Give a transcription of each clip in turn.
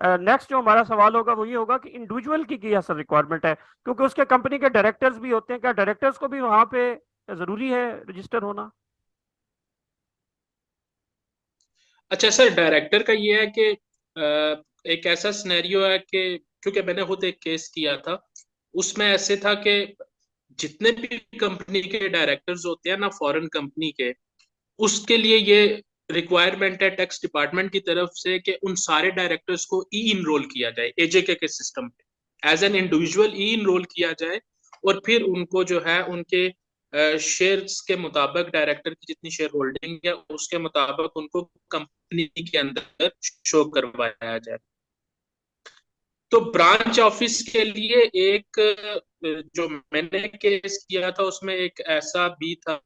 Next जो हमारा सवाल होगा वो ये होगा कि इंडिविजुअल की क्या सर रिक्वायरमेंट है, क्योंकि उसके कंपनी के डायरेक्टर्स भी होते हैं, क्या डायरेक्टर्स को भी वहां पे जरूरी है रजिस्टर होना? अच्छा सर, डायरेक्टर का ये है कि एक ऐसा सिनेरियो है कि क्योंकि मैंने खुद एक केस किया था, उसमें ऐसे था कि जितने भी कंपनी के डायरेक्टर्स होते हैं ना फॉरेन कंपनी के, उसके लिए ये रिक्वायरमेंट है टैक्स डिपार्टमेंट की तरफ से कि उन सारे डायरेक्टर्स को ई इनरोल किया जाए एजेके के सिस्टम पे, as an individual e enrol किया जाए। और फिर उनको जो है उनके शेयर्स के मुताबिक, डायरेक्टर की जितनी शेयर होल्डिंग है उसके मुताबिक उनको कंपनी के अंदर शो करवाया जाए। तो ब्रांच ऑफिस के लिए एक जो मैंने केस किया था उसमें एक ऐसा भी था,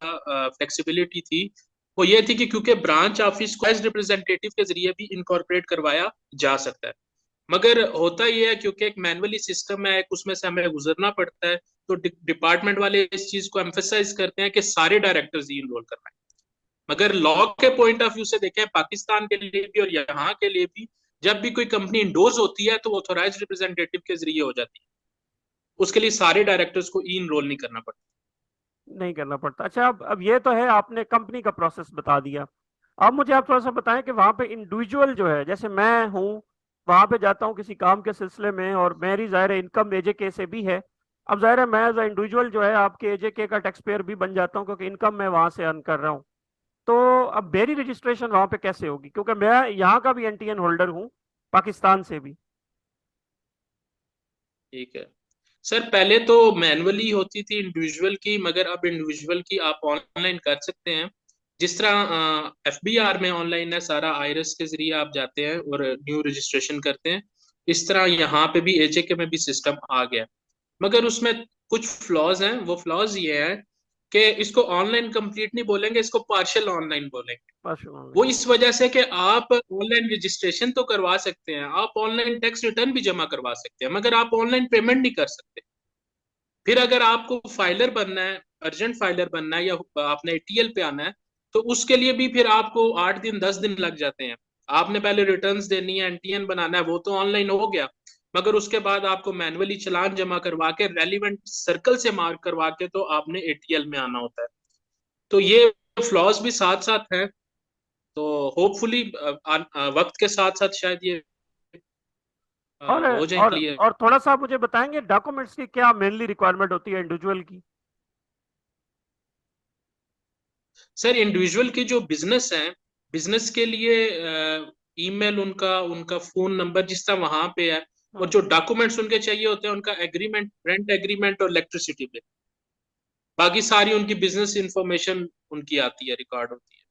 फ्लेक्सिबिलिटी थी। वो ये थी कि क्योंकि ब्रांच ऑफिस को एज रिप्रेजेंटेटिव के जरिए भी इनकॉर्पोरेट करवाया जा सकता है, मगर होता ये है क्योंकि एक मैनुअली सिस्टम है, एक उसमें से हमें गुजरना पड़ता है। तो डिपार्टमेंट वाले इस चीज को एम्फेसाइज करते हैं कि सारे डायरेक्टर्स ही इनरोल करना है। मगर लॉ के पॉइंट ऑफ व्यू से देखें, पाकिस्तान के लिए भी और यहाँ के लिए भी, जब भी कोई कंपनी इंडोर्स होती है तो वो ऑथोराइज रिप्रेजेंटेटिव के जरिए हो जाती है। उसके लिए सारे डायरेक्टर्स को ई इनरोल नहीं करना पड़ता। नहीं करना पड़ता। अच्छा, अब ये तो है, आपने कंपनी का प्रोसेस बता दिया। अब मुझे आप थोड़ा सा बताएं कि वहां पे इंडिविजुअल जो है, जैसे मैं हूँ, वहां पे जाता हूँ किसी काम के सिलसिले में, और मेरी जाहिर है इनकम एजेके से भी है। अब जाहिर है मैं एज इंडिविजुअल जो है आपके एजेके का टैक्स पेयर भी बन जाता हूँ, क्योंकि इनकम मैं वहां से अर्न कर रहा हूँ। तो अब मेरी रजिस्ट्रेशन वहां पे कैसे होगी, क्योंकि मैं यहाँ का भी एनटीएन होल्डर हूँ, पाकिस्तान से भी। ठीक है सर, पहले तो मैनुअली होती थी इंडिविजुअल की, मगर अब इंडिविजुअल की आप ऑनलाइन कर सकते हैं। जिस तरह एफबीआर में ऑनलाइन है सारा, आयरस के जरिए आप जाते हैं और न्यू रजिस्ट्रेशन करते हैं, इस तरह यहाँ पे भी एजेके में भी सिस्टम आ गया। मगर उसमें कुछ फ्लॉज हैं। वो फ्लॉज ये हैं कि इसको ऑनलाइन कंप्लीट नहीं बोलेंगे, इसको पार्शियल ऑनलाइन बोलेंगे। पर्सनल वो ऑनलाइन। इस वजह से कि आप ऑनलाइन रजिस्ट्रेशन तो करवा सकते हैं, आप ऑनलाइन टैक्स रिटर्न भी जमा करवा सकते हैं, मगर आप ऑनलाइन पेमेंट नहीं कर सकते। फिर अगर आपको फाइलर बनना है, अर्जेंट फाइलर बनना है, या आपने एटीएल पे आना है, तो उसके लिए भी फिर आपको 8 दिन 10 दिन लग जाते हैं। आपने पहले रिटर्न्स देनी है, एनटीएन बनाना है, वो तो ऑनलाइन हो गया, मगर उसके बाद आपको मैनुअली चालान जमा करवा के रेलिवेंट सर्कल से मार्क करवा के तो आपने एटीएल में आना होता है। तो ये फ्लॉज भी साथ साथ हैं। तो होपफुली वक्त के साथ साथ शायद ये और हो जाए और क्लियर। और थोड़ा सा आप मुझे बताएंगे डॉक्यूमेंट्स की क्या मेनली रिक्वायरमेंट होती है इंडिविजुअल की? सर, इंडिविजुअल की जो बिजनेस है, बिजनेस के लिए ईमेल, उनका उनका फोन नंबर जिस तरह वहां पे है, और हाँ। जो डॉक्यूमेंट्स उनके चाहिए होते हैं उनका एग्रीमेंट, रेंट एग्रीमेंट और इलेक्ट्रिसिटी बिल। बाकी सारी उनकी बिजनेस इंफॉर्मेशन उनकी आती है, रिकॉर्ड होती है।